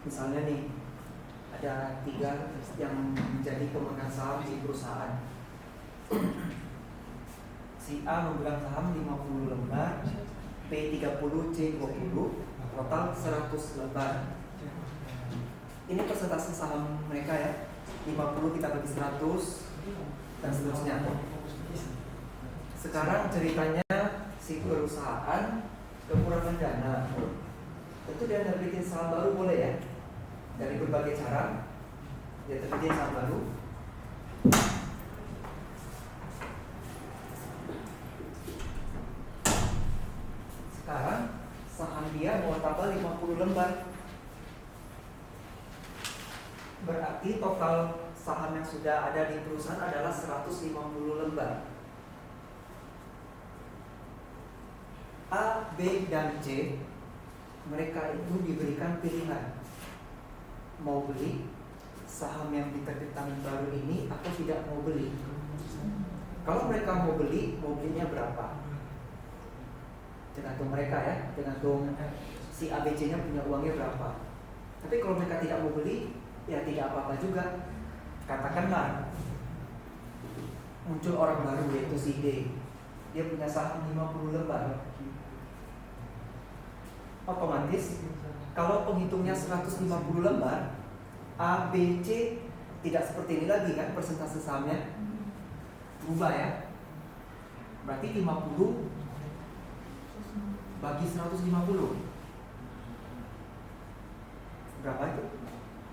Misalnya nih, ada 3 yang menjadi pemegang saham di perusahaan. Si A memegang saham 50 lembar, B 30, C 20, total 100 lembar. Ini persentase saham mereka ya. 50 kita bagi 100 dan seterusnya. Sekarang ceritanya si perusahaan kekurangan dana. Tentu dia terbitin saham baru boleh ya. Dari berbagai cara dia terbitin saham baru. Sekarang saham dia mau tambah 50 lembar. Berarti total saham yang sudah ada di perusahaan adalah 150 lembar. A, B, dan C mereka itu diberikan pilihan mau beli saham yang diterbitkan baru ini atau tidak mau beli. Kalau mereka mau belinya berapa? Tergantung mereka ya, tergantung si A, B, C nya punya uangnya berapa. Tapi kalau mereka tidak mau beli, ya tidak apa-apa juga. Katakanlah muncul orang baru yaitu si D, dia punya saham 50 lembar. Otomatis kalau penghitungnya 150 lembar, A, B, C tidak seperti ini lagi kan persentase sahamnya berubah ya. Berarti 50 bagi 150 berapa itu?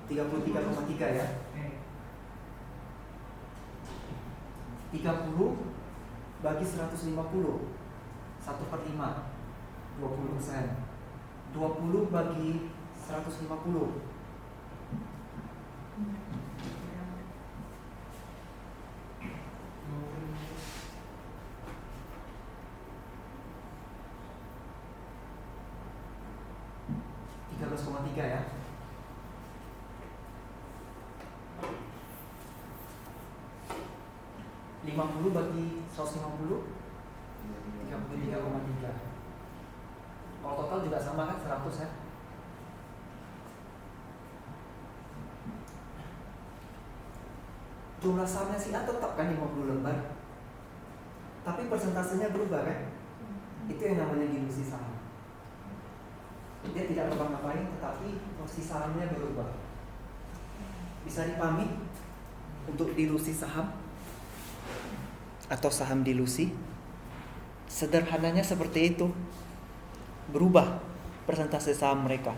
33,3 ya. 30 bagi 150 1/5 20%. 20 bagi 150 13,3 ya. Lima puluh bagi 150 33,3. Kalau total juga sama kan 100 ya. Jumlah sahamnya si A tetap kan 50 lembar, tapi persentasenya berubah kan. Itu yang namanya dilusi saham. Dia tidak ngapa-ngapain, tetapi porsi sahamnya berubah. Bisa dipahami untuk dilusi saham atau saham dilusi? Sederhananya seperti itu. Berubah persentase saham mereka.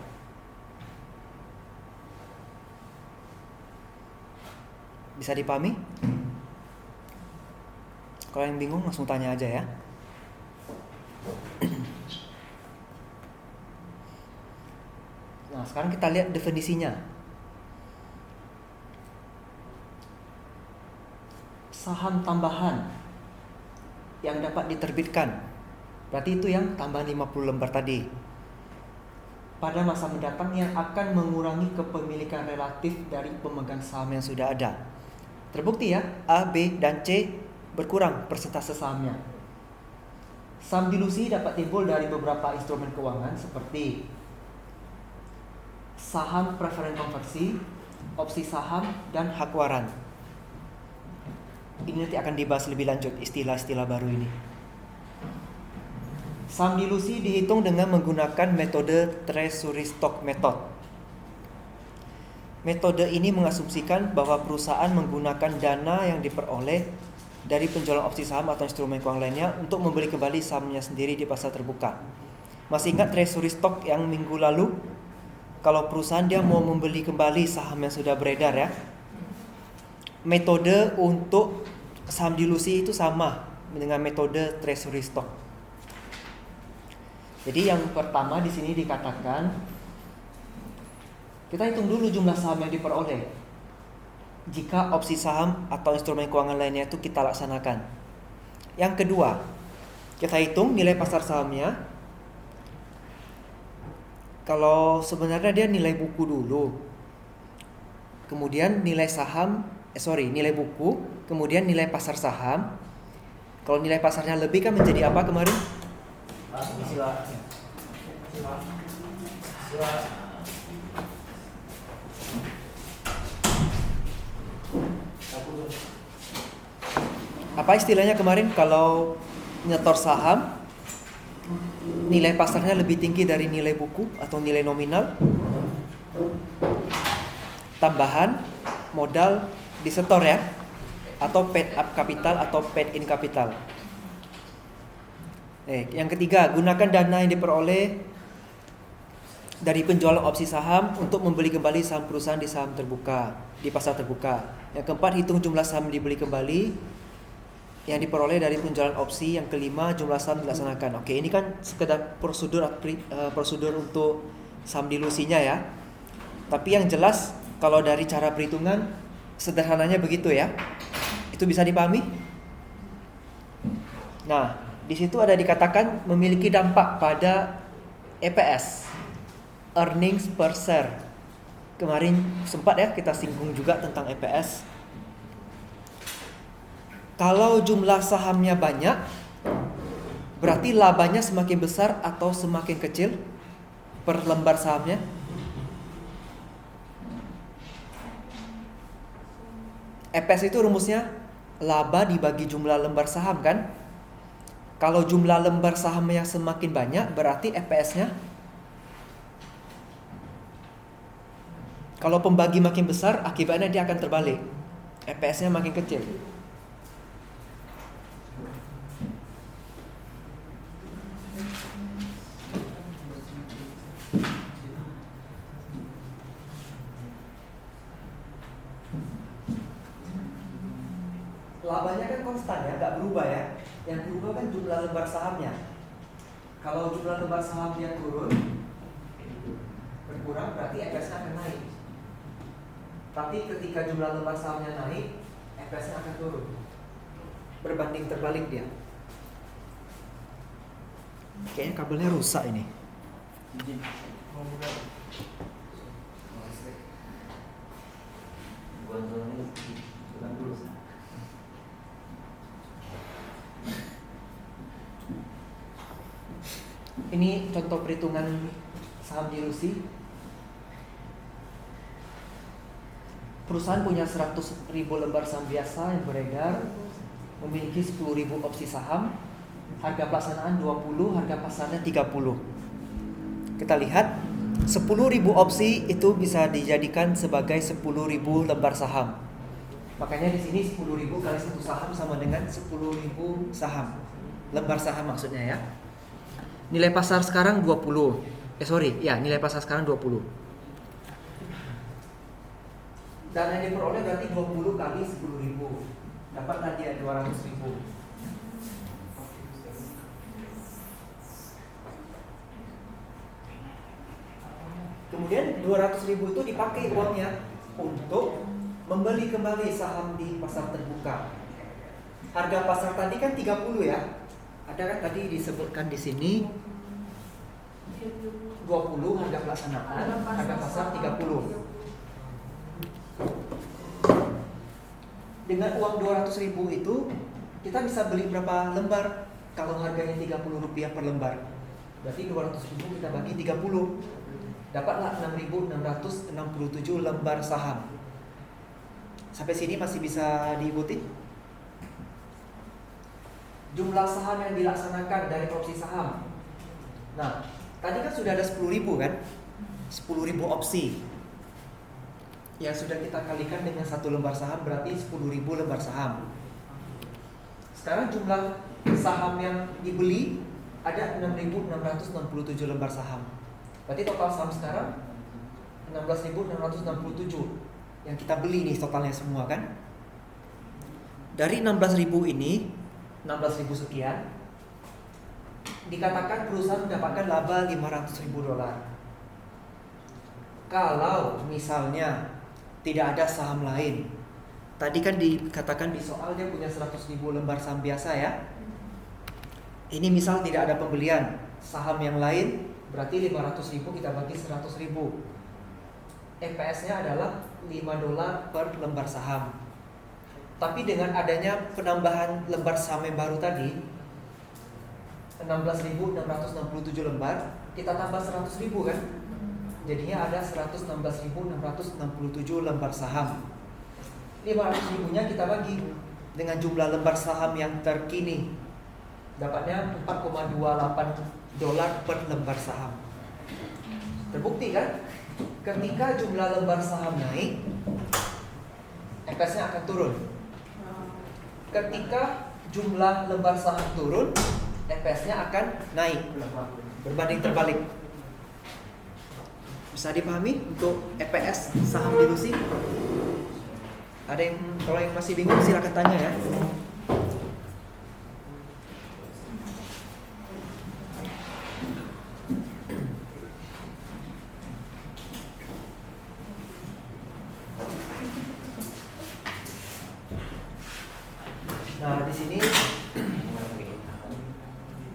Bisa dipahami? Kalau yang bingung langsung tanya aja ya. Nah, sekarang kita lihat definisinya. Saham tambahan yang dapat diterbitkan, berarti itu yang tambah 50 lembar tadi, pada masa mendatang yang akan mengurangi kepemilikan relatif dari pemegang saham yang sudah ada. Terbukti ya, A, B, dan C berkurang persentase sahamnya. Saham dilusi dapat timbul dari beberapa instrumen keuangan seperti saham preferen konversi, opsi saham, dan hak waran. Ini nanti akan dibahas lebih lanjut istilah-istilah baru ini. Saham dilusi dihitung dengan menggunakan metode treasury stock method. Metode ini mengasumsikan bahwa perusahaan menggunakan dana yang diperoleh dari penjualan opsi saham atau instrumen keuangan lainnya untuk membeli kembali sahamnya sendiri di pasar terbuka. Masih ingat treasury stock yang minggu lalu? Kalau perusahaan dia mau membeli kembali saham yang sudah beredar ya. Metode untuk saham dilusi itu sama dengan metode treasury stock. Jadi yang pertama di sini dikatakan kita hitung dulu jumlah saham yang diperoleh jika opsi saham atau instrumen keuangan lainnya itu kita laksanakan. Yang kedua, kita hitung nilai pasar sahamnya. Kalau sebenarnya dia nilai buku dulu, kemudian nilai nilai buku, kemudian nilai pasar saham. Kalau nilai pasarnya lebih kan menjadi apa kemarin? Apa istilahnya kemarin kalau nyetor saham, nilai pasarnya lebih tinggi dari nilai buku atau nilai nominal, tambahan modal disetor ya, atau paid up capital atau paid in capital. Yang ketiga, gunakan dana yang diperoleh dari penjualan opsi saham untuk membeli kembali saham perusahaan di saham terbuka, di pasar terbuka. Yang keempat, hitung jumlah saham dibeli kembali yang diperoleh dari penjualan opsi. Yang kelima, jumlah saham dilaksanakan. Oke, ini kan sekedar prosedur untuk saham dilusinya ya. Tapi yang jelas kalau dari cara perhitungan sederhananya begitu ya. Itu bisa dipahami? Nah, di situ ada dikatakan memiliki dampak pada EPS, earnings per share. Kemarin sempat ya kita singgung juga tentang EPS. Kalau jumlah sahamnya banyak, berarti labanya semakin besar atau semakin kecil per lembar sahamnya? EPS itu rumusnya laba dibagi jumlah lembar saham kan? Kalau jumlah lembar sahamnya semakin banyak, berarti EPS-nya, kalau pembagi makin besar, akibatnya dia akan terbalik. EPS-nya makin kecil. Labanya kan konstan ya, nggak berubah ya. Yang berubah kan jumlah lembar sahamnya. Kalau jumlah lembar sahamnya berkurang, berarti EPS-nya akan naik. Tapi ketika jumlah lembar sahamnya naik, EPS-nya akan turun. Berbanding terbalik dia. Kayaknya kabelnya rusak ini. Ini contoh perhitungan saham dilusi. Perusahaan punya 100.000 lembar saham biasa yang beredar, memiliki 10.000 opsi saham, harga pelaksanaan 20, harga pasarnya 30. Kita lihat 10.000 opsi itu bisa dijadikan sebagai 10.000 lembar saham. Makanya di sini 10.000 kali satu saham sama dengan 10.000 saham. Lembar saham maksudnya ya. Nilai pasar sekarang 20. Nilai pasar sekarang 20. Dana yang diperoleh berarti 20 kali 10.000. Dapatlah dia 200.000. Kemudian 200.000 itu dipakai uangnya untuk membeli kembali saham di pasar terbuka. Harga pasar tadi kan 30 ya. Ada kan tadi disebutkan di sini 20 harga pelaksanaan, harga pasar 30. Dengan uang 200.000 itu kita bisa beli berapa lembar? Kalau harganya Rp30 per lembar, berarti 200.000 kita bagi 30, dapatlah 6.667 lembar saham. Sampai sini masih bisa diikuti? Jumlah saham yang dilaksanakan dari opsi saham. Nah, tadi kan sudah ada 10.000 kan? 10.000 opsi. Yang sudah kita kalikan dengan satu lembar saham berarti 10.000 lembar saham. Sekarang jumlah saham yang dibeli ada 6.667 lembar saham. Berarti total saham sekarang 16.667 yang kita beli nih totalnya semua kan? Dari 16.000 ini 16.000 sekian, dikatakan perusahaan mendapatkan laba $500.000. Kalau misalnya tidak ada saham lain, tadi kan dikatakan di soal dia punya 100.000 lembar saham biasa ya. Ini misal tidak ada pembelian saham yang lain, berarti 500.000 kita bagi 100.000. EPS-nya adalah $5 per lembar saham. Tapi dengan adanya penambahan lembar saham yang baru tadi 16.667 lembar, kita tambah 100.000 kan? Jadinya ada 116.667 lembar saham. 500 ribunya kita bagi dengan jumlah lembar saham yang terkini, dapatnya $4,28 per lembar saham. Terbukti kan? Ketika jumlah lembar saham naik, EPS-nya akan turun. Ketika jumlah lembar saham turun, EPS-nya akan naik. Berbanding terbalik. Bisa dipahami untuk EPS saham dilusi? Ada yang, kalau yang masih bingung silakan tanya ya. Nah, di sini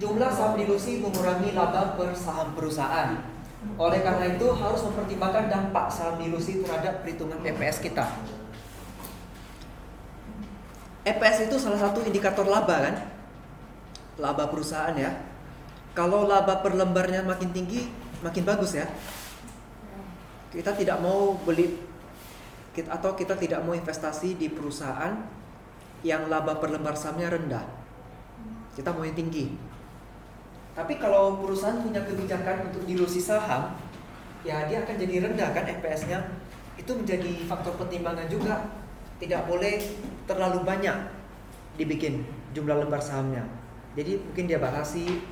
jumlah saham dilusi mengurangi laba per saham perusahaan. Oleh karena itu harus mempertimbangkan dampak saham dilusi terhadap perhitungan EPS kita. EPS itu salah satu indikator laba kan? Laba perusahaan ya. Kalau laba per lembarnya makin tinggi, makin bagus ya. Kita tidak mau beli atau kita tidak mau investasi di perusahaan yang laba per lembar sahamnya rendah. Kita mau yang tinggi. Tapi kalau perusahaan punya kebijakan untuk dilusi saham, ya dia akan jadi rendah kan EPS-nya. Itu menjadi faktor pertimbangan juga. Tidak boleh terlalu banyak dibikin jumlah lembar sahamnya. Jadi mungkin dia batasi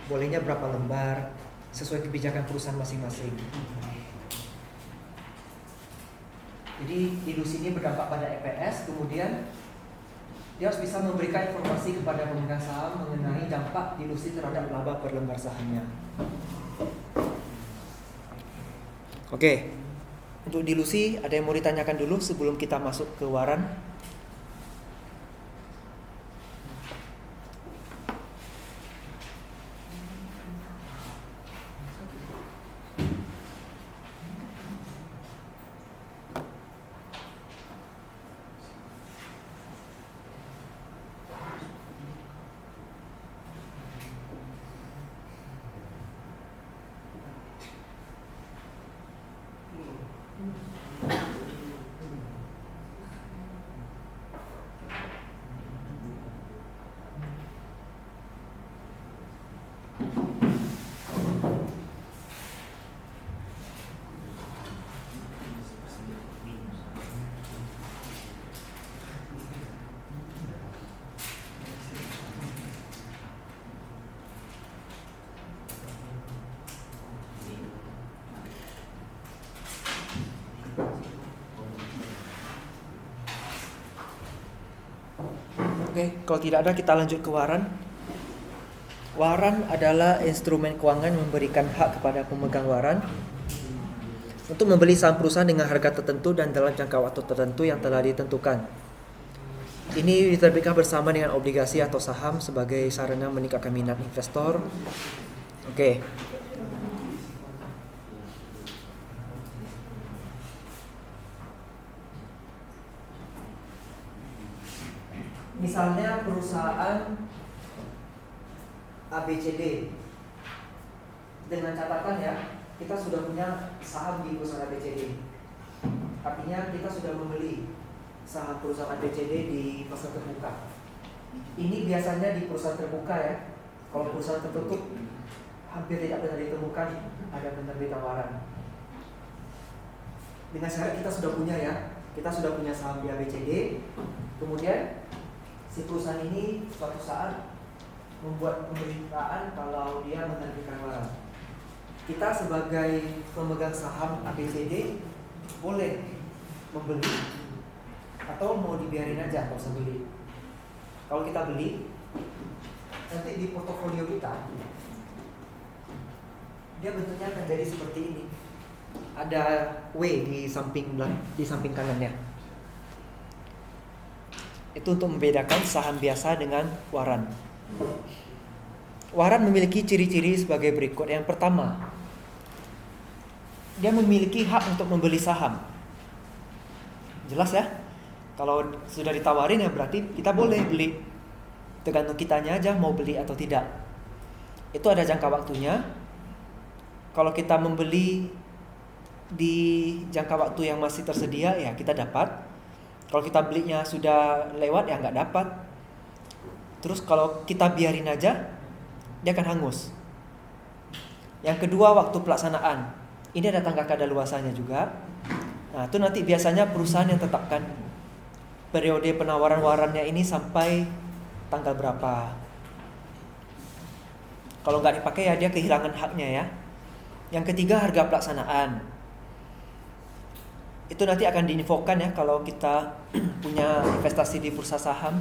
bolehnya berapa lembar sesuai kebijakan perusahaan masing-masing. Jadi dilusi ini berdampak pada EPS, kemudian dia harus bisa memberikan informasi kepada pemegang saham mengenai dampak dilusi terhadap laba per lembar sahamnya. Oke, untuk dilusi ada yang mau ditanyakan dulu sebelum kita masuk ke waran? Oke, kalau tidak ada kita lanjut ke waran. Waran adalah instrumen keuangan memberikan hak kepada pemegang waran untuk membeli saham perusahaan dengan harga tertentu dan dalam jangka waktu tertentu yang telah ditentukan. Ini diterbitkan bersama dengan obligasi atau saham sebagai sarana meningkatkan minat investor. Oke. Misalnya perusahaan ABCD, dengan catatan ya, kita sudah punya saham di perusahaan ABCD. Artinya kita sudah membeli saham perusahaan ABCD di pasar terbuka. Ini biasanya di perusahaan terbuka ya. Kalau perusahaan tertutup hampir tidak pernah ditemukan ada penerbit tawaran. Dengan syarat kita sudah punya ya, kita sudah punya saham di ABCD. Kemudian si perusahaan ini suatu saat membuat pemberitaan kalau dia menerbitkan waran. Kita sebagai pemegang saham ABCD boleh membeli atau mau dibiarin aja kalau usah beli. Kalau kita beli, nanti di portofolio kita dia bentuknya akan jadi seperti ini. Ada W di samping kanannya. Itu untuk membedakan saham biasa dengan waran. Waran memiliki ciri-ciri sebagai berikut. Yang pertama, dia memiliki hak untuk membeli saham. Jelas ya? Kalau sudah ditawarin ya berarti kita boleh beli. Tergantung kitanya aja mau beli atau tidak. Itu ada jangka waktunya. Kalau kita membeli di jangka waktu yang masih tersedia ya kita dapat. Kalau kita belinya sudah lewat ya nggak dapat. Terus kalau kita biarin aja, dia akan hangus. Yang kedua, waktu pelaksanaan. Ini ada tanggal kadaluarsanya juga. Nah, itu nanti biasanya perusahaan yang tetapkan periode penawaran warannya ini sampai tanggal berapa. Kalau nggak dipakai ya dia kehilangan haknya ya. Yang ketiga, harga pelaksanaan. Itu nanti akan diinfokan ya kalau kita punya investasi di bursa saham.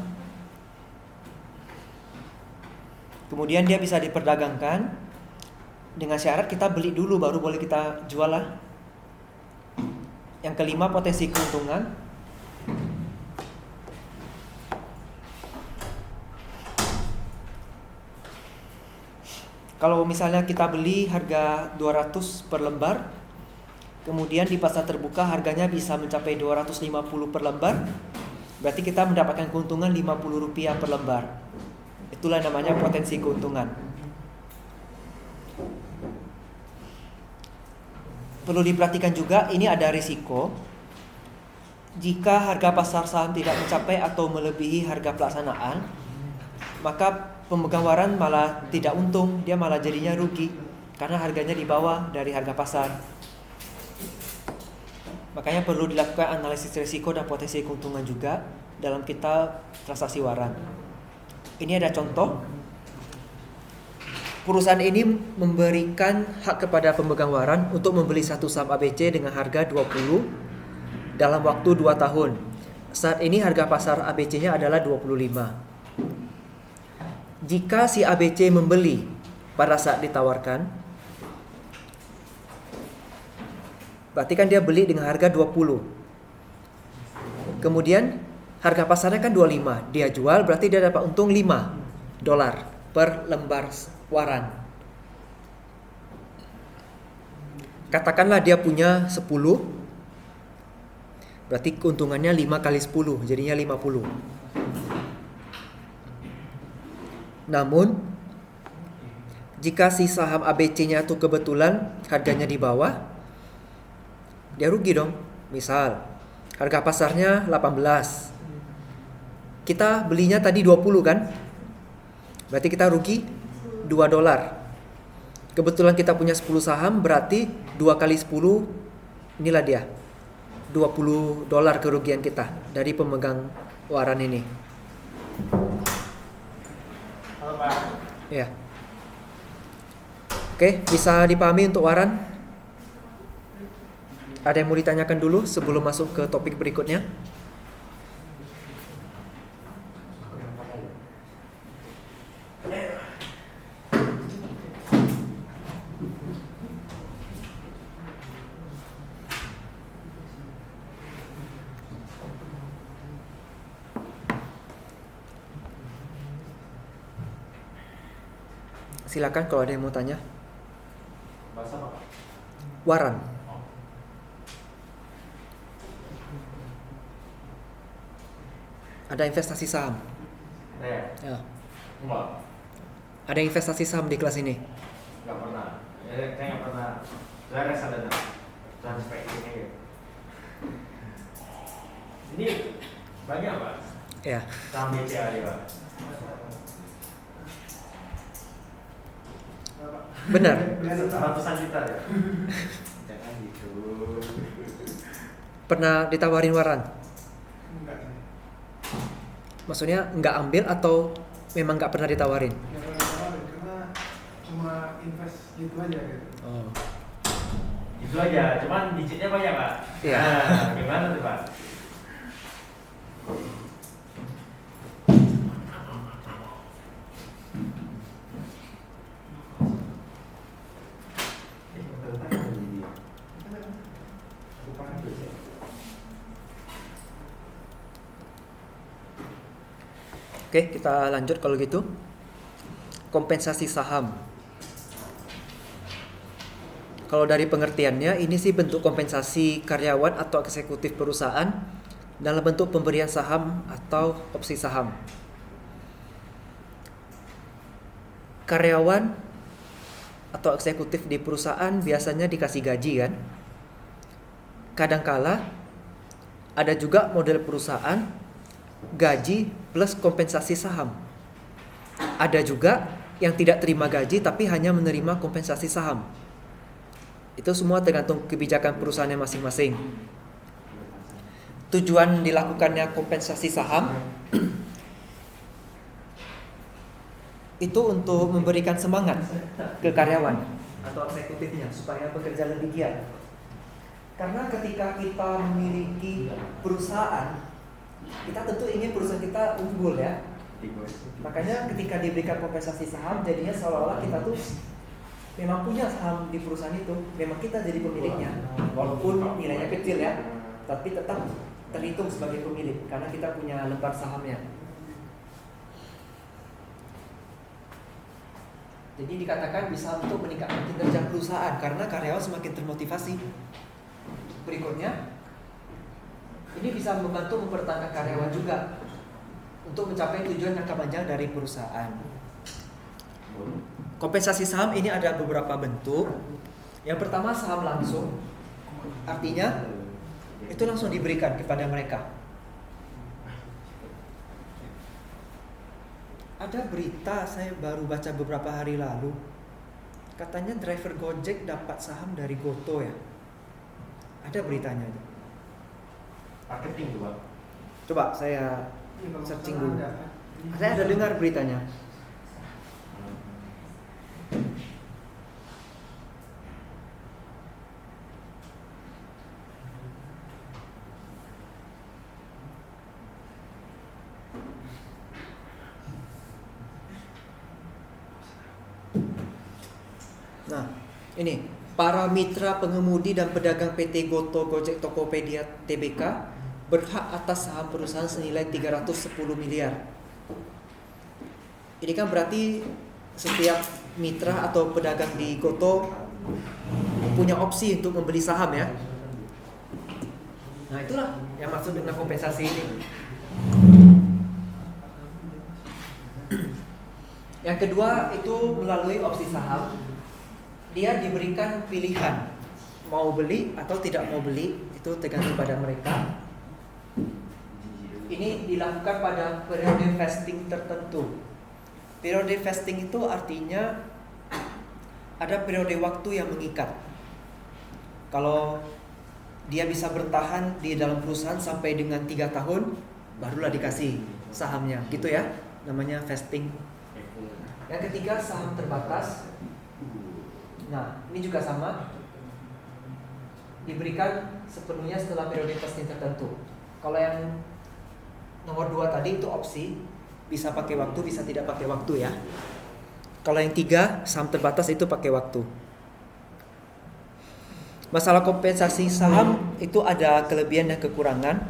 Kemudian dia bisa diperdagangkan dengan syarat kita beli dulu baru boleh kita jual lah. Yang kelima, potensi keuntungan. Kalau misalnya kita beli harga 200 per lembar, kemudian di pasar terbuka harganya bisa mencapai 250 per lembar, berarti kita mendapatkan keuntungan Rp50 per lembar. Itulah namanya potensi keuntungan. Perlu diperhatikan juga, ini ada risiko. Jika harga pasar saham tidak mencapai atau melebihi harga pelaksanaan, maka pemegang waran malah tidak untung, dia malah jadinya rugi karena harganya di bawah dari harga pasar. Makanya perlu dilakukan analisis risiko dan potensi keuntungan juga dalam kita transaksi waran. Ini ada contoh. Perusahaan ini memberikan hak kepada pemegang waran untuk membeli satu saham ABC dengan harga 20 dalam waktu 2 tahun. Saat ini harga pasar ABC-nya adalah 25. Jika si ABC membeli pada saat ditawarkan, berarti kan dia beli dengan harga 20. Kemudian harga pasarnya kan 25. Dia jual berarti dia dapat untung $5 per lembar waran. Katakanlah dia punya 10, berarti keuntungannya 5 kali 10, jadinya 50. Namun jika si saham ABC-nya itu kebetulan harganya di bawah, dia rugi dong. Misal harga pasarnya 18, kita belinya tadi 20 kan, berarti kita rugi $2. Kebetulan kita punya 10 saham, berarti 2 kali 10, inilah dia $20 kerugian kita dari pemegang waran ini. Halo Pak. Ya. Oke, bisa dipahami untuk waran? Ada yang mau ditanyakan dulu sebelum masuk ke topik berikutnya? Silakan kalau ada yang mau tanya. Bahasa apa? Waran. Ada investasi saham. Saya? Ya. Enggak. Ada investasi saham di kelas ini? Enggak pernah. Saya nggak pernah. Saya reksadana. Transpektifnya gitu. Ini banyak Pak. Ya. Saham BCA ya Pak. Benar. Ratusan juta ya. Jangan gitu. Pernah ditawarin waran? Enggak. Maksudnya nggak ambil atau memang nggak pernah ditawarin? Nggak pernah ditawarin karena cuma invest gitu aja gitu. Oh. Itu aja, cuman digitnya banyak Pak. Iya. Nah, gimana tuh Pak? Oke, kita lanjut kalau gitu. Kompensasi saham. Kalau dari pengertiannya, ini sih bentuk kompensasi karyawan atau eksekutif perusahaan dalam bentuk pemberian saham atau opsi saham. Karyawan atau eksekutif di perusahaan biasanya dikasih gaji kan. Kadangkala Ada juga model perusahaan gaji plus kompensasi saham. Ada juga yang tidak terima gaji tapi hanya menerima kompensasi saham. Itu semua tergantung kebijakan perusahaannya masing-masing. Tujuan dilakukannya kompensasi saham itu untuk memberikan semangat ke karyawan atau eksekutifnya supaya bekerja lebih giat. Karena ketika kita memiliki perusahaan, kita tentu ingin perusahaan kita unggul ya. Makanya ketika diberikan kompensasi saham, jadinya seolah-olah kita tuh memang punya saham di perusahaan itu, memang kita jadi pemiliknya. Walaupun nilainya kecil ya, tapi tetap terhitung sebagai pemilik karena kita punya lembar sahamnya. Jadi dikatakan bisa untuk meningkatkan kinerja perusahaan karena karyawan semakin termotivasi. Berikutnya, ini bisa membantu mempertahankan karyawan juga untuk mencapai tujuan jangka panjang dari perusahaan. Kompensasi saham ini ada beberapa bentuk. Yang pertama saham langsung, artinya itu langsung diberikan kepada mereka. Ada berita saya baru baca beberapa hari lalu, katanya driver Gojek dapat saham dari Goto ya. Ada beritanya itu. Marketing tuh Pak. Coba saya searching dulu. Saya ada dengar beritanya. Nah, ini para mitra pengemudi dan pedagang PT Goto Gojek Tokopedia Tbk berhak atas saham perusahaan senilai 310 miliar. Ini kan berarti setiap mitra atau pedagang di Goto punya opsi untuk membeli saham ya. Nah, itulah yang maksud dengan kompensasi ini. Yang kedua itu melalui opsi saham. Dia diberikan pilihan mau beli atau tidak mau beli, itu tergantung pada mereka. Ini dilakukan pada periode vesting tertentu. Periode vesting itu artinya ada periode waktu yang mengikat. Kalau dia bisa bertahan di dalam perusahaan sampai dengan 3 tahun, barulah dikasih sahamnya, gitu ya. Namanya vesting. Yang ketiga saham terbatas. Nah, ini juga sama, diberikan sepenuhnya setelah periode vesting tertentu. Kalau yang nomor 2 tadi itu opsi, bisa pakai waktu, bisa tidak pakai waktu ya. Kalau yang 3 saham terbatas itu pakai waktu. Masalah kompensasi saham itu ada kelebihan dan kekurangan.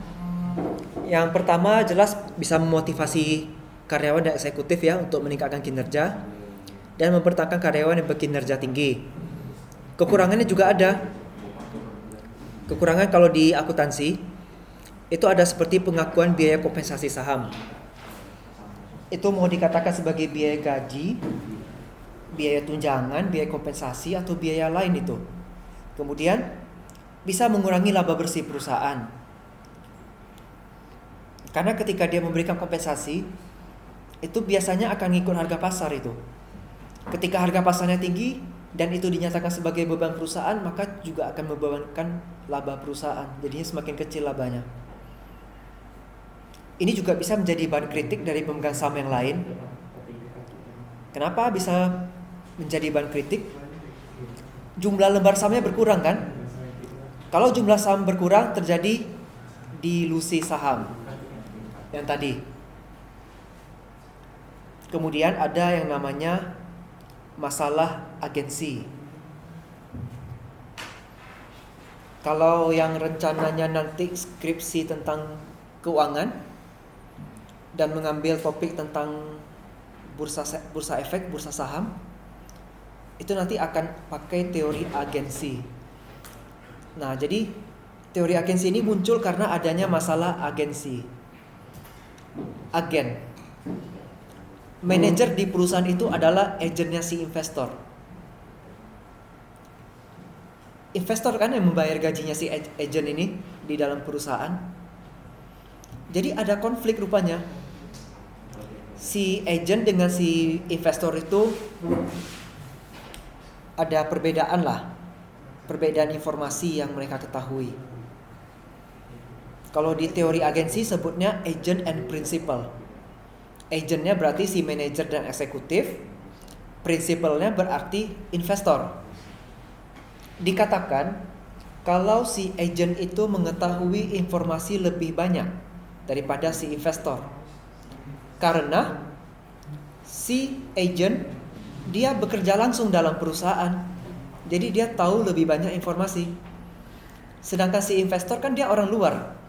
Yang pertama jelas bisa memotivasi karyawan dan eksekutif ya untuk meningkatkan kinerja dan mempertahankan karyawan yang berkinerja tinggi. Kekurangannya juga ada. Kekurangan kalau di akuntansi itu ada seperti pengakuan biaya kompensasi saham. Itu mau dikatakan sebagai biaya gaji, biaya tunjangan, biaya kompensasi atau biaya lain itu. Kemudian bisa mengurangi laba bersih perusahaan. Karena ketika dia memberikan kompensasi, itu biasanya akan ngikut harga pasar itu. Ketika harga pasarnya tinggi dan itu dinyatakan sebagai beban perusahaan, maka juga akan membebankan laba perusahaan. Jadinya semakin kecil labanya. Ini juga bisa menjadi bahan kritik dari pemegang saham yang lain. Kenapa bisa menjadi bahan kritik? Jumlah lembar sahamnya berkurang kan? Kalau jumlah saham berkurang, terjadi dilusi saham yang tadi. Kemudian ada yang namanya masalah agensi. Kalau yang rencananya nanti skripsi tentang keuangan dan mengambil topik tentang bursa efek, bursa saham, itu nanti akan pakai teori agensi. Nah, jadi teori agensi ini muncul karena adanya masalah agensi. Agen. Manajer di perusahaan itu adalah agennya si investor. Investor kan yang membayar gajinya si agen ini di dalam perusahaan. Jadi ada konflik rupanya. Si agent dengan si investor itu ada perbedaan lah. Perbedaan informasi yang mereka ketahui. Kalau di teori agensi sebutnya agent and principal. Agentnya berarti si manajer dan eksekutif. Principalnya berarti investor. Dikatakan kalau si agent itu mengetahui informasi lebih banyak daripada si investor. Karena si agent dia bekerja langsung dalam perusahaan. Jadi dia tahu lebih banyak informasi. Sedangkan si investor kan dia orang luar.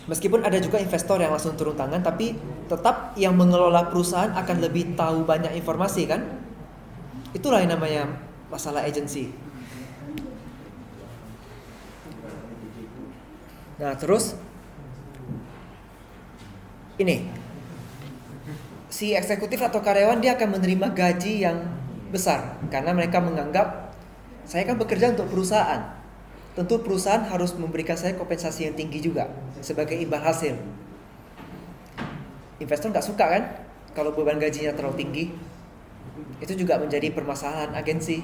Meskipun ada juga investor yang langsung turun tangan, tapi tetap yang mengelola perusahaan akan lebih tahu banyak informasi kan? Itulah yang namanya masalah agensi. Nah terus ini si eksekutif atau karyawan dia akan menerima gaji yang besar karena mereka menganggap saya kan bekerja untuk perusahaan. Tentu perusahaan harus memberikan saya kompensasi yang tinggi juga sebagai imbal hasil. Investor nggak suka kan kalau beban gajinya terlalu tinggi. Itu juga menjadi permasalahan agensi.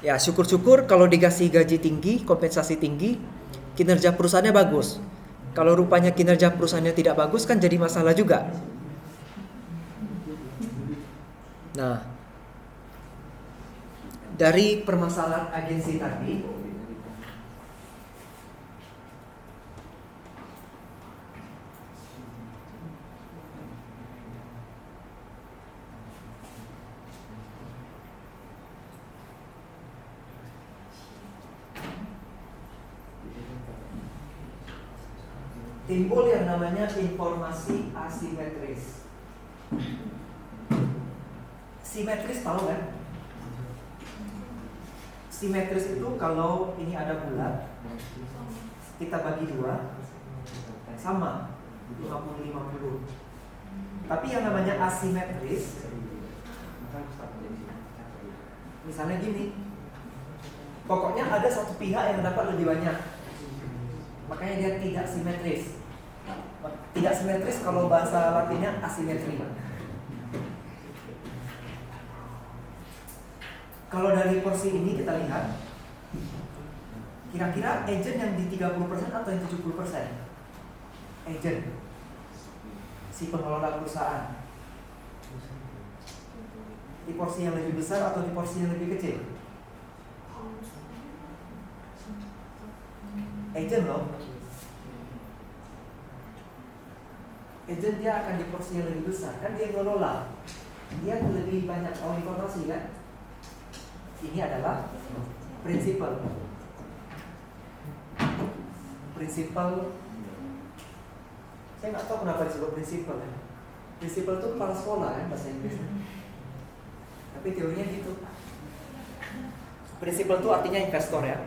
Ya syukur-syukur kalau dikasih gaji tinggi, kompensasi tinggi, kinerja perusahaannya bagus. Kalau rupanya kinerja perusahaannya tidak bagus kan jadi masalah juga. Nah, dari permasalahan agensi tadi, timbul yang namanya informasi asimetris. Simetris tahu kan? Simetris itu kalau ini ada bulat, kita bagi dua, sama 50-50. Tapi yang namanya asimetris, misalnya gini, pokoknya ada satu pihak yang dapat lebih banyak, makanya dia tidak simetris. Tidak simetris kalau bahasa Latinnya asimetri. Kalau dari porsi ini kita lihat, kira-kira agent yang di 30% atau yang 70%? Agent, si pengelola perusahaan. Di porsi yang lebih besar atau di porsi yang lebih kecil? Agent loh. Agent dia akan di porsi yang lebih besar, kan dia ngelola. Dia lebih banyak tahu informasi kan? Ini adalah prinsipal. Prinsipal, saya nggak tahu kenapa disebut prinsipal kan? Prinsipal itu kepala sekolah kan bahasa Inggrisnya. Tapi teorinya gitu. Prinsipal itu artinya investor ya.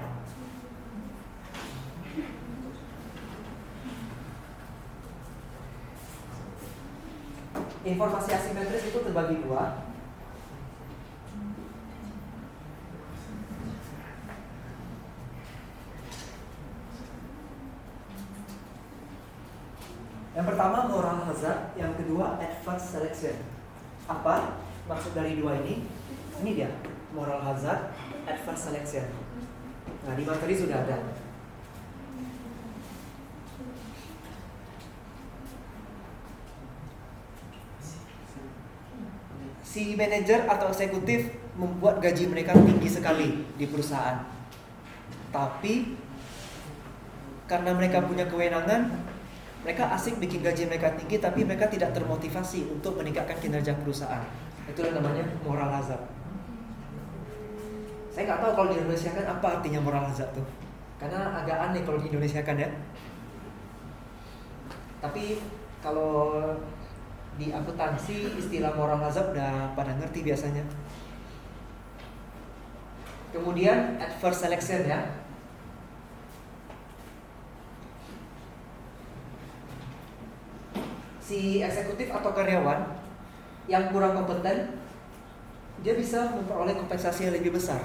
Informasi asimetris itu terbagi dua. Yang pertama moral hazard, yang kedua adverse selection. Apa maksud dari dua ini? Ini dia, moral hazard, adverse selection. Nah, di materi sudah ada. Si manajer atau eksekutif membuat gaji mereka tinggi sekali di perusahaan. Tapi karena mereka punya kewenangan, mereka asik bikin gaji mereka tinggi, tapi mereka tidak termotivasi untuk meningkatkan kinerja perusahaan. Itulah namanya moral hazard. Saya nggak tahu kalau di Indonesia kan apa artinya moral hazard tuh, karena agak aneh kalau di Indonesia kan ya. Tapi kalau di akuntansi istilah moral hazard udah pada ngerti biasanya. Kemudian adverse selection ya. Si eksekutif atau karyawan yang kurang kompeten, dia bisa memperoleh kompensasi yang lebih besar.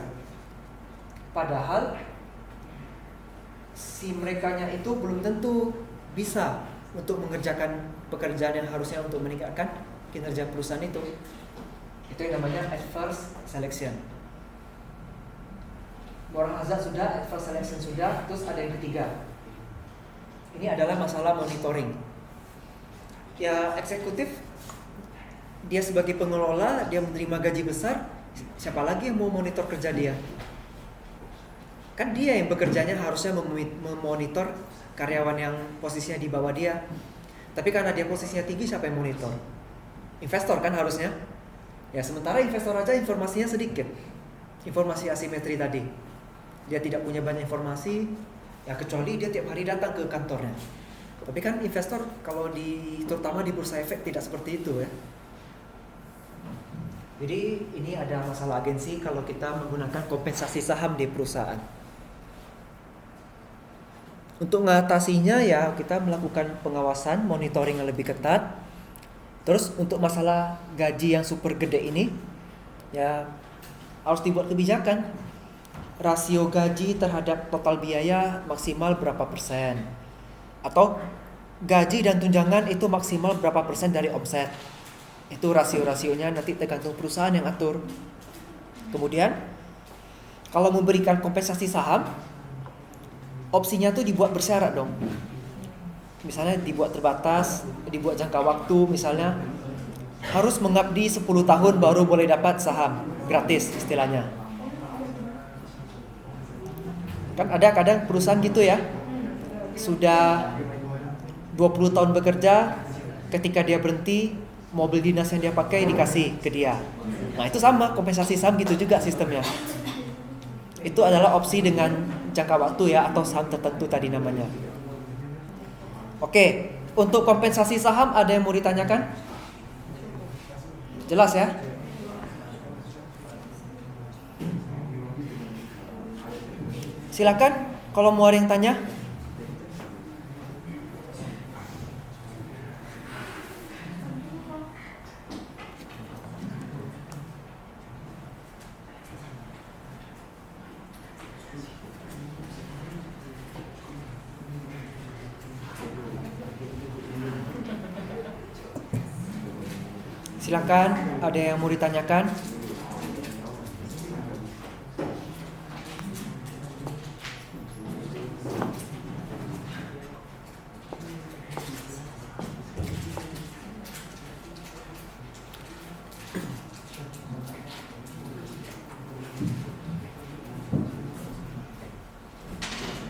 Padahal si merekanya itu belum tentu bisa untuk mengerjakan pekerjaan yang harusnya untuk meningkatkan kinerja perusahaan itu. Itu yang namanya adverse selection. Moral hazard sudah, adverse selection sudah, terus ada yang ketiga. Ini adalah masalah monitoring. Ya, eksekutif dia sebagai pengelola, dia menerima gaji besar, siapa lagi yang mau monitor kerja dia? Kan dia yang bekerjanya harusnya memonitor karyawan yang posisinya di bawah dia. Tapi karena dia posisinya tinggi, siapa yang monitor? Investor kan harusnya. Ya, sementara investor aja informasinya sedikit. Informasi asimetri tadi. Dia tidak punya banyak informasi, ya kecuali dia tiap hari datang ke kantornya. Tapi kan investor kalau terutama di bursa efek tidak seperti itu ya. Jadi ini ada masalah agensi kalau kita menggunakan kompensasi saham di perusahaan. Untuk mengatasinya ya kita melakukan pengawasan, monitoring yang lebih ketat. Terus untuk masalah gaji yang super gede ini ya harus dibuat kebijakan. Rasio gaji terhadap total biaya maksimal berapa persen. Atau gaji dan tunjangan itu maksimal berapa persen dari omset. Itu rasio-rasionya nanti tergantung perusahaan yang atur. Kemudian kalau memberikan kompensasi saham, opsinya tuh dibuat bersyarat dong. Misalnya dibuat terbatas, dibuat jangka waktu, misalnya harus mengabdi 10 tahun baru boleh dapat saham gratis istilahnya. Kan ada kadang perusahaan gitu ya, sudah 20 tahun bekerja, ketika dia berhenti, mobil dinas yang dia pakai dikasih ke dia. Nah itu sama, kompensasi saham gitu juga sistemnya. Itu adalah opsi dengan jangka waktu ya, atau saham tertentu tadi namanya. Oke, untuk kompensasi saham ada yang mau ditanyakan? Jelas ya? Silakan kalau mau ada yang tanya. Silakan, ada yang mau ditanyakan?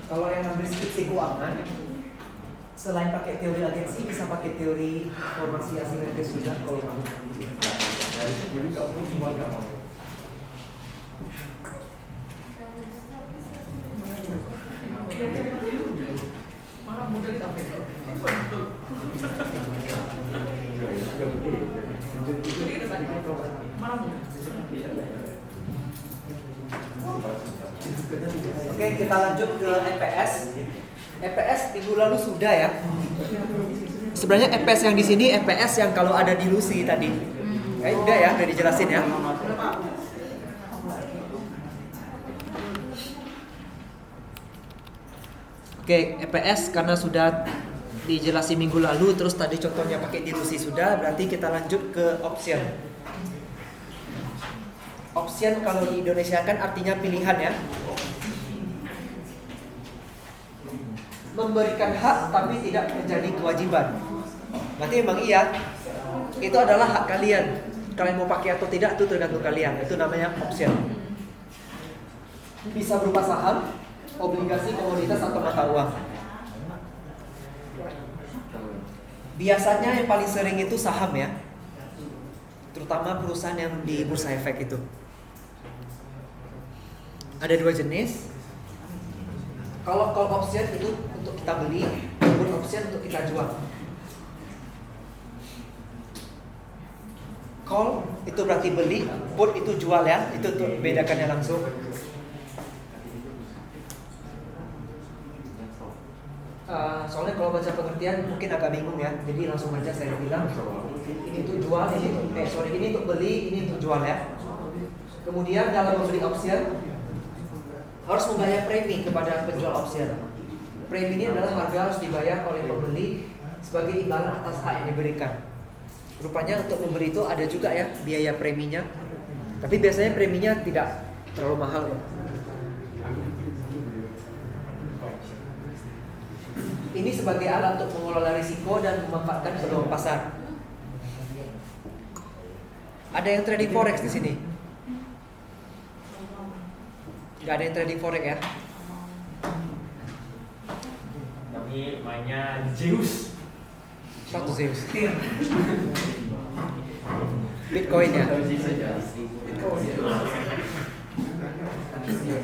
Kalau yang ambil skripsi keuangan, selain pakai teori agensi, bisa pakai teori formasi asimetris juga kalau mau. Oke, kita lanjut ke EPS. EPS minggu lalu sudah ya. Sebenarnya EPS yang di sini EPS yang kalau ada di Lucy tadi. Udah ya, udah dijelasin ya. Oke, EPS karena sudah dijelasin minggu lalu, terus tadi contohnya pakai di Lucy sudah, berarti kita lanjut ke option. Option kalau di Indonesia kan artinya pilihan ya. Memberikan hak tapi tidak menjadi kewajiban. Berarti emang iya, itu adalah hak kalian. Kalian mau pakai atau tidak itu tergantung kalian. Itu namanya option. Bisa berupa saham, obligasi, komoditas atau mata uang. Biasanya yang paling sering itu saham ya, terutama perusahaan yang di bursa efek itu. Ada dua jenis. Kalau call option itu untuk kita beli, put option untuk kita jual. Call itu berarti beli, put itu jual ya. Itu untuk bedakannya langsung. Soalnya kalau baca pengertian mungkin agak bingung ya. Jadi langsung aja saya bilang ini untuk jual, ini untuk beli, ini untuk jual ya. Kemudian dalam membeli option harus membayar premi kepada penjual option. Premi ini adalah harga harus dibayar oleh pembeli sebagai imbalan atas hak yang diberikan. Rupanya untuk memberi itu ada juga ya biaya preminya. Tapi biasanya preminya tidak terlalu mahal ya. Ini sebagai alat untuk mengelola risiko dan memanfaatkan peluang pasar. Ada yang trading forex di sini? Gak ada yang trading forex ya? Kami mainnya Zeus. Satu Zeus. Bitcoin ya?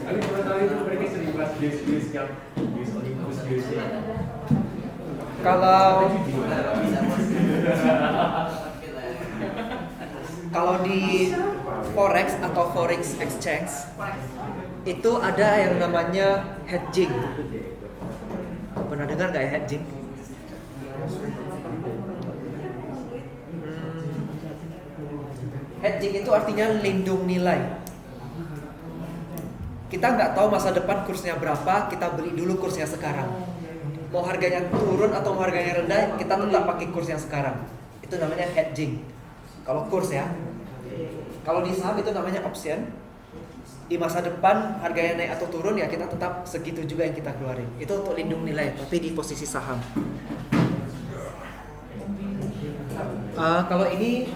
Kami pernah tahu itu mereka sering bahas Zeus yang Zeus Olympus Zeus ya. Kalau di forex atau forex exchange itu ada yang namanya hedging. Pernah dengar nggak ya hedging? Hedging itu artinya lindung nilai. Kita nggak tahu masa depan kursnya berapa, kita beli dulu kursnya sekarang. Mau harganya turun atau mau harganya rendah, kita tetap pakai kurs yang sekarang. Itu namanya hedging. Kalau kurs ya. Kalau di saham itu namanya option. Di masa depan harganya naik atau turun ya kita tetap segitu juga yang kita keluarin. Itu untuk lindung nilai, tapi di posisi saham. Kalau ini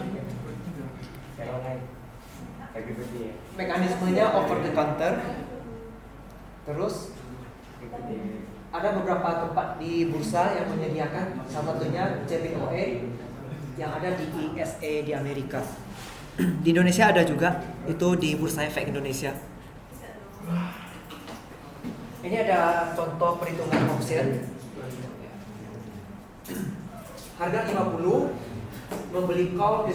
mekanismenya over the counter. Terus ada beberapa tempat di bursa yang menyediakan, salah satunya JPOE yang ada di ISE di Amerika. Di Indonesia ada juga, itu di Bursa Efek Indonesia. Ini ada contoh perhitungan option. Harga 50, membeli call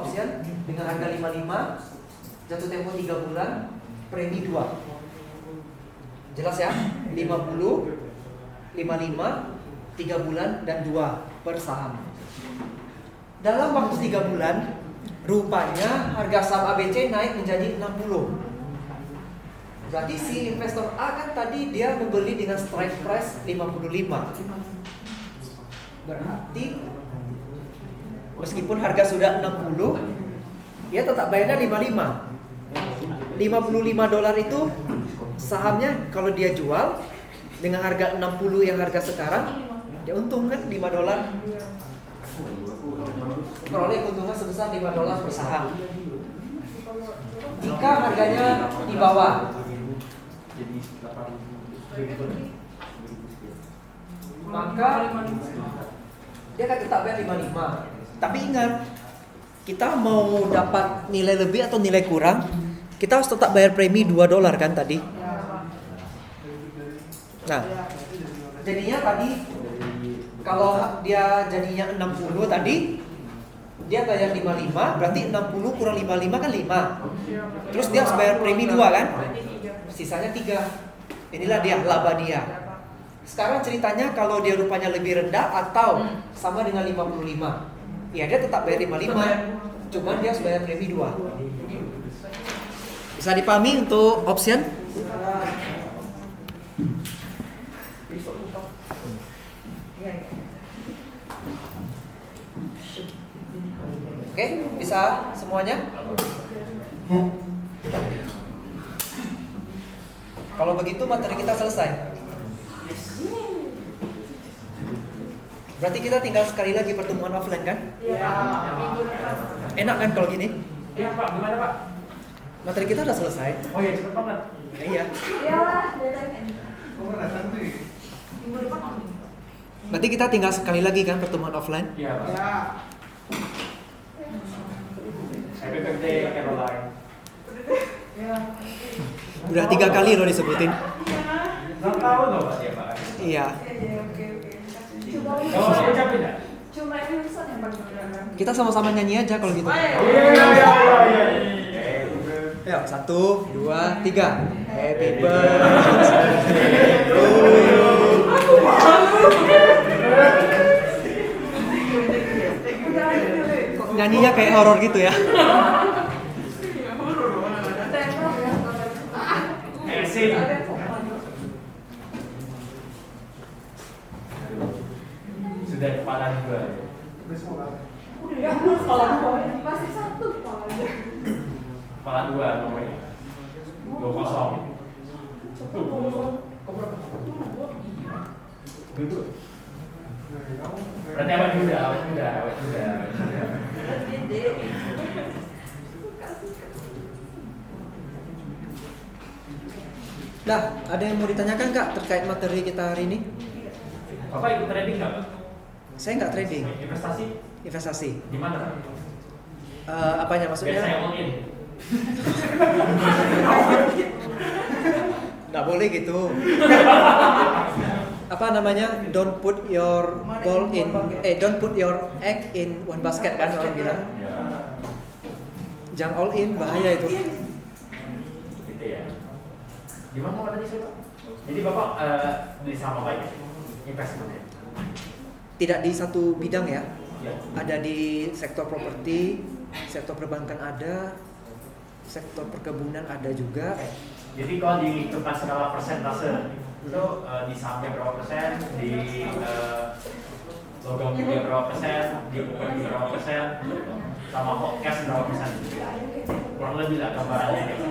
option dengan harga 55, jatuh tempo 3 bulan, premi 2. Jelas ya? 50, 55, 3 bulan dan 2 per saham. Dalam waktu 3 bulan, rupanya harga saham ABC naik menjadi 60. Berarti si investor A kan tadi dia membeli dengan strike price 55. Berarti meskipun harga sudah 60, dia tetap bayarnya 55. $55 itu sahamnya kalau dia jual dengan harga 60 yang harga sekarang, dia untung kan $5. Peroleh keuntungan sebesar $5 per saham. Jika harganya di bawah, maka dia akan tetap bayar 55. Tapi ingat, kita mau dapat nilai lebih atau nilai kurang, kita harus tetap bayar premi $2 kan tadi. Nah, jadinya tadi kalau dia jadinya 60 tadi, dia bayar 55, berarti 60 kurang 55 kan 5. Terus dia harus bayar premi 2 kan? Sisanya 3. Inilah dia laba dia. Sekarang ceritanya kalau dia rupanya lebih rendah atau sama dengan 55, ya dia tetap bayar 55, cuman dia harus bayar premi 2. Bisa dipahami untuk option? Oke, bisa semuanya? Kalau begitu materi kita selesai. Berarti kita tinggal sekali lagi pertemuan offline kan? Iya. Enak kan kalau gini? Iya Pak, gimana Pak? Materi kita udah selesai. Oh iya, cepet banget. Iya. Iyalah, datang. Minggu depan om. Berarti kita tinggal sekali lagi kan pertemuan offline? Iya Pak. Ya. Happy birthday Caroline. Ya. Udah 3 kali loh disebutin. 6 tahun loh Pak dia Pak. Iya. Oke. Coba Kamu mau ucapin ya? Cuma ini urusan yang paling benar. Kita sama-sama nyanyi aja kalau gitu. Iya. Ya, 1, 2, 3. Happy birthday to you. Kok nyanyinya kayak horor gitu ya? kalah 2 nomornya 2-0. Berarti awet muda. Nah, ada yang mau ditanyakan Kak terkait materi kita hari ini? Bapak ikut trading nggak, Pak? Saya nggak trading, Investasi investasi. di mana? Apanya Biar maksudnya? saya all in. Nggak boleh gitu. Apa namanya? Don't put your ball in, don't put your egg in one basket kan orang bilang. Jangan all in, bahaya itu. Gitu ya. Di mana Pak tadi saya, Pak? Jadi Bapak beli saham apa ya? Investment. Tidak di satu bidang ya. Ya. Ada di sektor properti, sektor perbankan ada, sektor perkebunan ada juga. Jadi kalau dihitungkan skala persentase itu di sahamnya berapa persen, di logam mulia berapa persen, di properti berapa persen, sama cash berapa persen. Kurang lebih lah gambarannya gitu.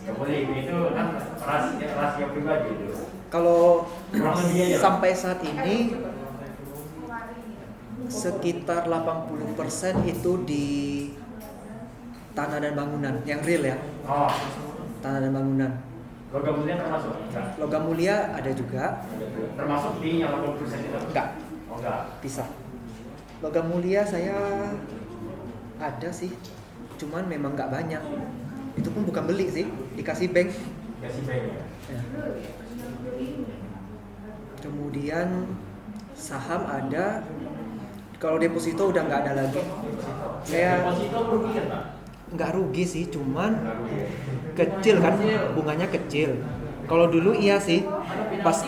Ya boleh, itu kan rahasia pribadi itu. Kalau Kurang lebih aja. sampai saat ini sekitar 80% itu di tanah dan bangunan yang real ya, Oh, tanah dan bangunan. logam mulia termasuk? Enggak. Logam mulia ada juga, Termasuk di yang 80% itu? enggak, Oh enggak. pisah. Logam mulia saya ada sih, cuman memang nggak banyak. Itu pun bukan beli sih, dikasih bank. Kasih bank ya. Ya. Kemudian saham ada, kalau deposito udah nggak ada lagi. Saya Deposito merugikan, Pak? nggak rugi sih, cuman Enggak rugi. kecil kan, bunganya kecil. Kalau dulu iya sih, pas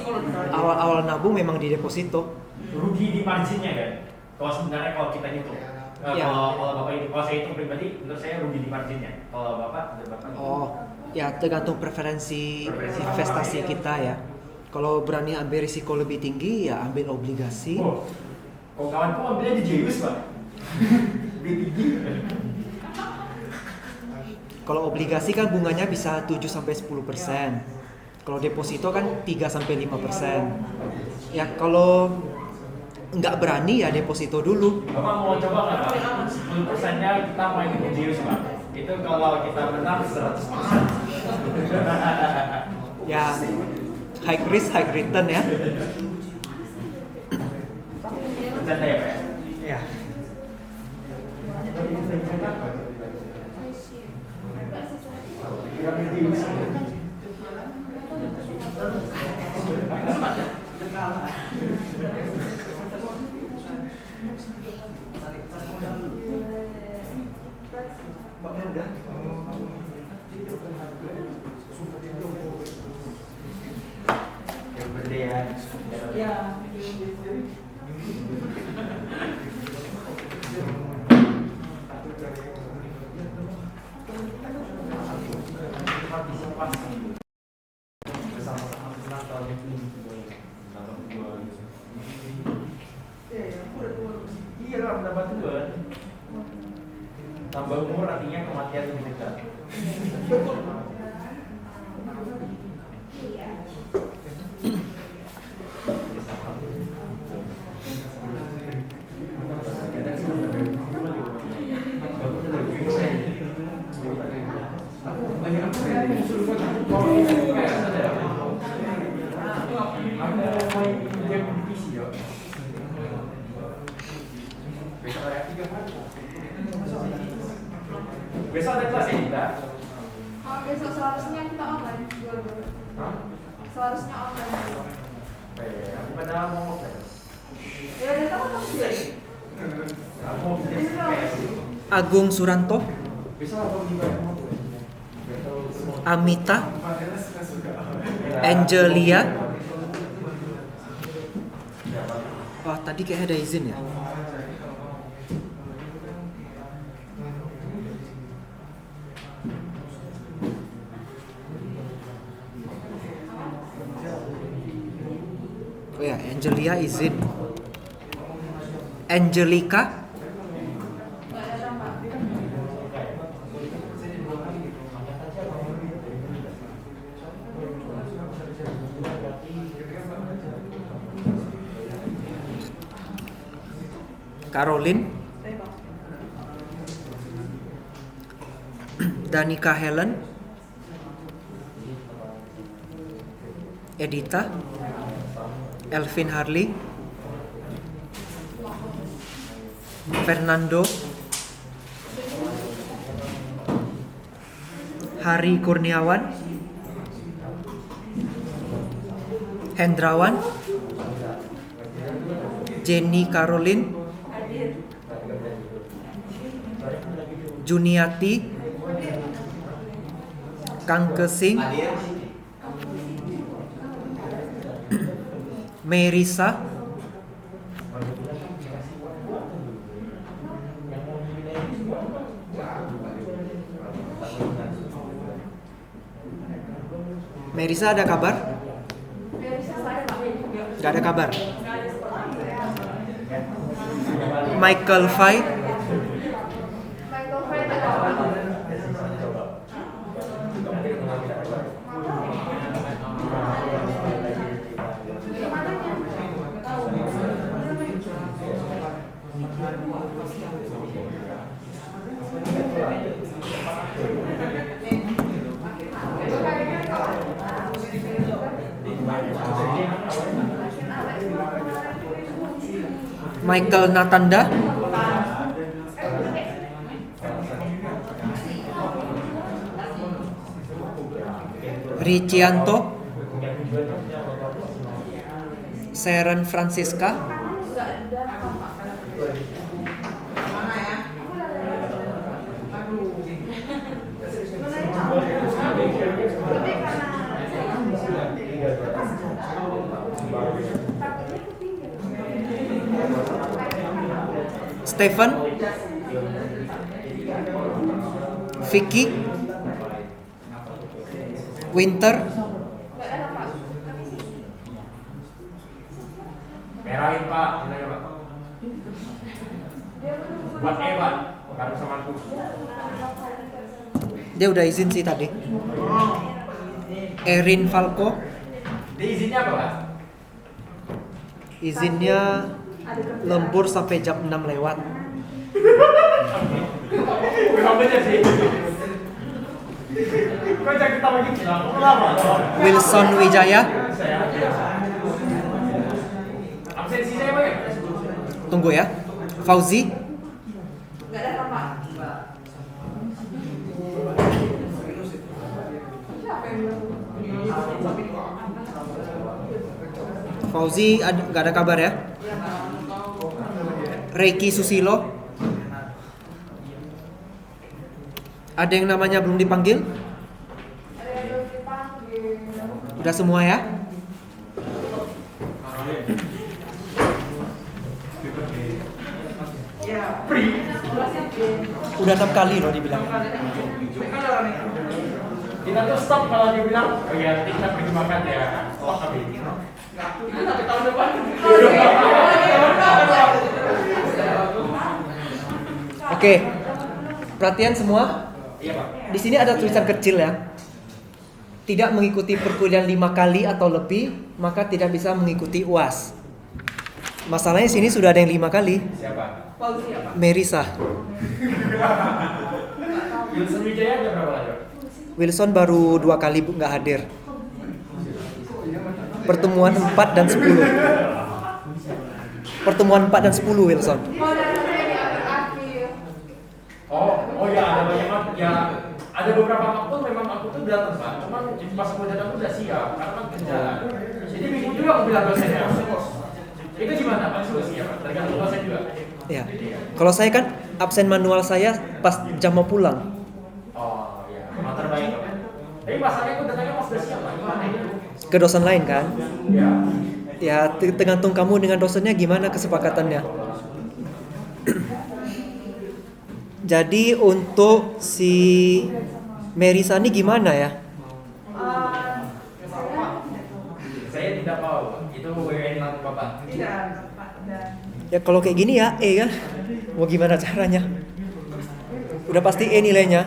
awal-awal nabung memang di deposito. Rugi di marginnya kan? Kalau sebenarnya kalau kita hitung, Iya. kalau bapak itu, kalau saya hitung pribadi, menurut saya rugi di marginnya. Kalau bapak, menurut bapak? Oh, ya tergantung preferensi investasi kita ya. Kalau berani ambil risiko lebih tinggi ya ambil obligasi. Oh, kalau kawanku ambilnya di Zeus, Pak. Lebih tinggi. Kalau obligasi kan bunganya bisa 7-10%. Kalau deposito kan 3-5%. Ya kalau nggak berani ya deposito dulu. Bapak mau coba nggak, Pak? 10%-nya kita main di Zeus, Pak. Itu kalau kita menang 100%. Ya high risk high return ya. Bercanda ya, Pak? Ya. Yang gede ya. Ya. Partisipasi bersama-sama senang kalau ini iya lah, menambah tua. Tambah umur artinya kematian lebih dekat. Besok ada kelas ya kita? Oh, besok seharusnya kita online dua-dua. Hah? Seharusnya online. Aku pada mau ngobrol. Ya udah tahu kamu sih. Aku mau bikin PS. Agung Suranto, Besok aku dibayar motor. Amita, Angelia. Wah tadi kayak ada izin ya. Oh ya, Angelia izin. Angelica, Caroline, Danica Helen, Edita, Elvin Harley, Fernando, Hari Kurniawan, Hendrawan, Jenny Caroline, Juniati, Kang Kesing, Merisa, Merisa ada kabar? Gak ada kabar. Michael Fay, Michael Fry ada apa? Michael Natanda, Ricianto, Sharon Francisca, Stephen, Vicky, Winter, Merahin Pak, nilainya Pak. 4E Pak, baru sama aku. dia udah izin sih tadi. Erin Falco, Dia izinnya apa Pak? izinnya lembur sampai jam 6 lewat. Memang bener sih. Kok jangan kita lagi bilang, kenapa? Wilson Wijaya, Absensi saya Pak ya? tunggu ya. Fauzi, Nggak ada apa? Fauzi gak ada kabar ya. Reiki Susilo, ada yang namanya belum dipanggil? Ada yang belum dipanggil. Udah semua ya? Udah 6 kali loh dibilang. Kita tuh stop kalau dia bilang, oh iya nanti kita pergi makan ya. Oh tapi tapi tahun depan. Oke, perhatian semua. Iya Pak. Di sini ada tulisan kecil ya. Tidak mengikuti perkuliahan 5 kali atau lebih, maka tidak bisa mengikuti UAS. Masalahnya sini sudah ada yang 5 kali. Siapa? Merisa. Wilson Wijaya ada berapa lagi? Wilson baru 2 kali nggak hadir. Pertemuan 4 dan 10. Pertemuan 4 dan 10 Wilson. Oh, dan saya di akhir. Oh ya ada banyak banget ya. Ada beberapa waktu memang aku tuh datang Pak, cuman pas aku datang tuh udah siap karena kan kerja. Jadi minggu juga aku bilang dosennya. Itu gimana Pak solusinya Pak? Tergantung dosen juga. Ya. Kalau saya kan absen manual saya pas jam mau pulang. Oh iya, memang terbaik Pak. Tapi masalahnya aku datangnya pas udah siap Pak. Gimana itu? Ke dosen lain kan? Ya. Ya tergantung kamu dengan dosennya gimana kesepakatannya. Jadi untuk si Merisa ini gimana ya? Saya tidak tahu. Itu WWN Bapak. Ya kalau kayak gini ya E kan. Mau gimana caranya? Udah pasti E nilainya.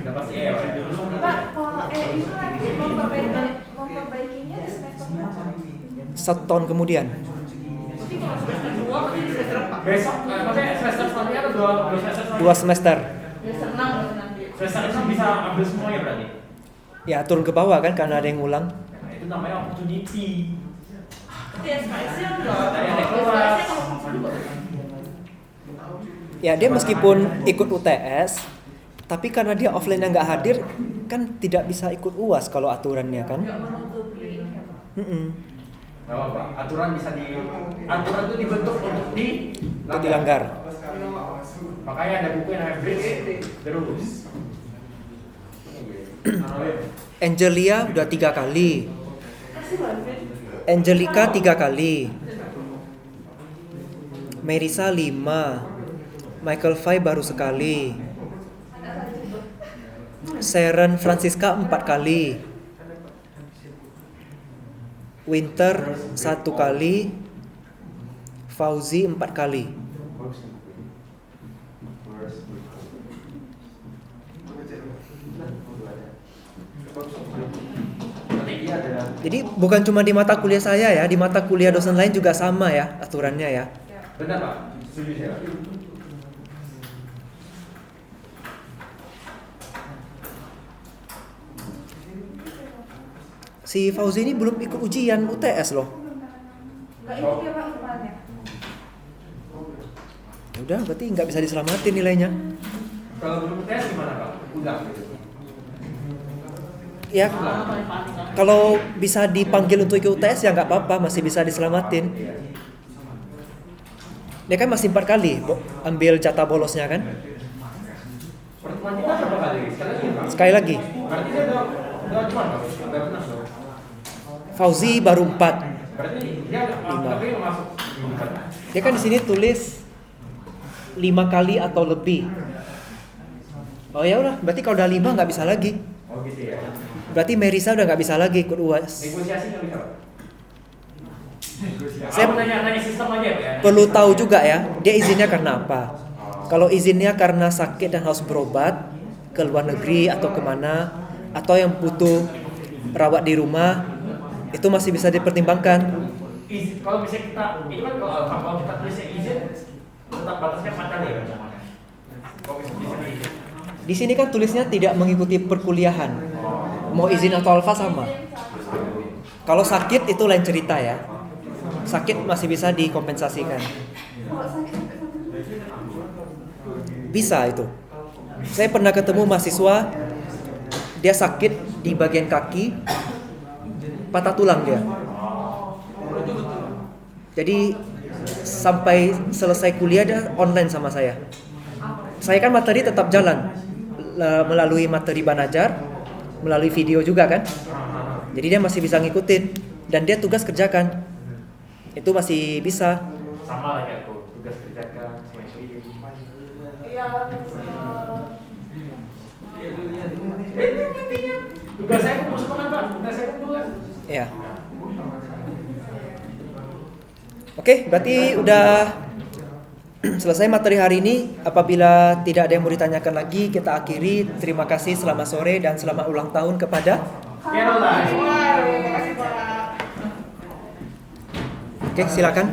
Udah pasti ya Pak. Pak, kalau itu nanti memperbaikinya di semester berapa? 1 tahun kemudian. Jadi kalau semester 2 berarti di semester 4. besok maksudnya semester selanjutnya atau dua semester selanjutnya? 2 semester. Ya senang loh nanti. Semester itu bisa ambil semuanya berarti. Ya turun ke bawah kan karena ada yang ngulang. Nah, itu namanya opportunity. Tapi SKS nya Ada kelas. Ya dia meskipun ikut UTS, tapi karena dia offline yang nggak hadir, kan tidak bisa ikut UAS kalau aturannya kan. nggak menutupi. Gak apa-apa. Aturan aturan itu dibentuk untuk Dilanggar. Makanya ada buku yang namanya Bridge the Rules. Angelia udah 3 kali. Angelica 3 kali. Marisa 5. Michael Fay baru sekali. Sharon Francisca 4 kali. Winter 1 kali. Fauzi 4 kali. Jadi bukan cuma di mata kuliah saya ya, di mata kuliah dosen lain juga sama ya aturannya ya. Benar Pak, setuju saya. Si Fauzi ini belum ikut ujian UTS loh. Nggak ikut ya Pak kemarin. Ya udah, berarti nggak bisa diselamatin nilainya. Kalau belum tes gimana Pak? Udah gitu. Ya, kalau bisa dipanggil untuk ikut UTS ya nggak apa-apa, masih bisa diselamatin. Dia kan masih 4 kali ambil jatah bolosnya kan. Pertemuan kita berapa kali? Sekali lagi. Berarti dia udah cuma udah pernah loh. Fauzi baru 4. Berarti dia tapi masuk. Dia kan di sini tulis 5 kali atau lebih. Oh ya udah, berarti kalau udah 5 nggak bisa lagi. Oh gitu ya. Berarti Marisa udah nggak bisa lagi ikut UAS. Negosiasi nggak bisa Pak? Saya Aku nanya sistem aja ya. perlu tahu juga ya, dia izinnya karena apa. Kalau izinnya karena sakit dan harus berobat ke luar negeri atau kemana, atau yang butuh rawat di rumah, itu masih bisa dipertimbangkan. Kalau bisa kita, itu kan kalau kita tulisnya izin, tetap batasnya 4 kali ya. Kalau bisa izin. Di sini kan tulisnya tidak mengikuti perkuliahan. Mau izin atau alfa sama. Kalau sakit itu lain cerita ya. Sakit masih bisa dikompensasikan. Bisa itu. Saya pernah ketemu mahasiswa, dia sakit di bagian kaki, patah tulang dia. Jadi sampai selesai kuliah dia online sama saya. Saya kan materi tetap jalan melalui materi Banajar, melalui video juga kan. Jadi dia masih bisa ngikutin dan dia tugas kerjakan. Itu masih bisa. Sama lagi aku, tugas kerjakan semuanya. Iya. Tugas saya kan masuk kan Pak? Tugas saya kan tugas. Ya. Oke, berarti udah selesai materi hari ini. Apabila tidak ada yang mau ditanyakan lagi, kita akhiri. Terima kasih, selamat sore dan selamat ulang tahun kepada Caroline. Terima kasih Pak. Oke, silakan.